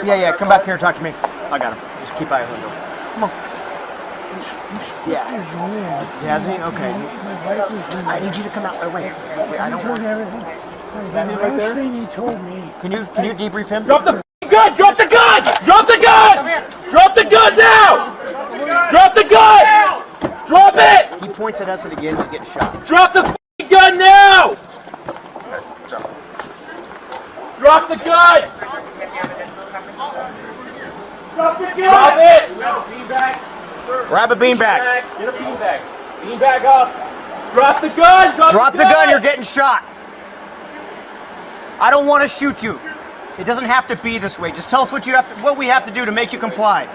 Yeah, come back here and talk to me. I got him. Just keep eye on him. Come on. Yeah. Has he? Okay. I need you to come out. Oh, wait. I don't want everything. The first thing he told me. Can you debrief him? Drop the gun! Drop the gun! Drop the gun! Drop the gun now! Drop the gun! Drop it! He points at us and again he's getting shot. Drop the gun now! Drop the gun! Drop the gun! Drop it! Grab a beanbag. Get a beanbag. Beanbag up. Drop the gun! Drop the gun, you're getting shot. I don't want to shoot you. It doesn't have to be this way. Just tell us what we have to do to make you comply.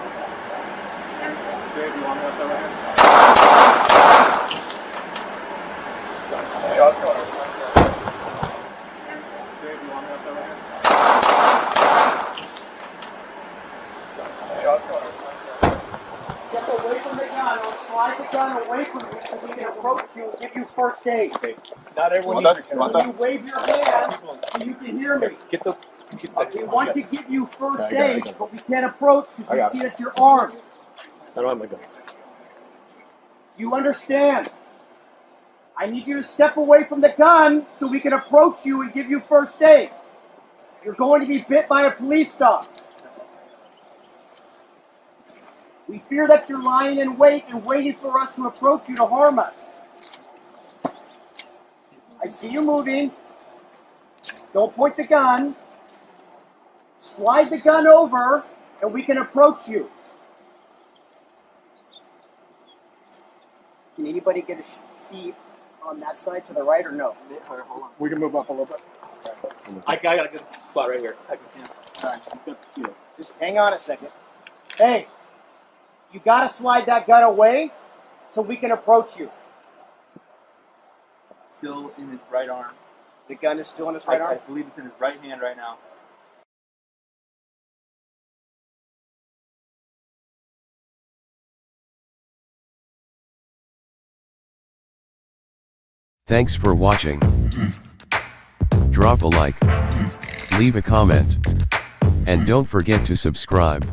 Step away from the gun or slide the gun away from you so we can approach you and give you first aid. Not everyone needs to. You wave your hand so you can hear me. We want to give you first aid, but we can't approach because we see that you're armed. I don't have my gun. You understand? I need you to step away from the gun so we can approach you and give you first aid. You're going to be bit by a police dog. We fear that you're lying in wait and waiting for us to approach you to harm us. I see you moving. Don't point the gun. Slide the gun over and we can approach you. Can anybody get a see on that side to the right or no? Hold on. We can move up a little bit. I got a good spot right here. I can see. Just hang on a second. Hey, you got to slide that gun away so we can approach you. Still in his right arm. The gun is still in his right arm? I believe it's in his right hand right now. Thanks for watching. Drop a like, leave a comment, and don't forget to subscribe.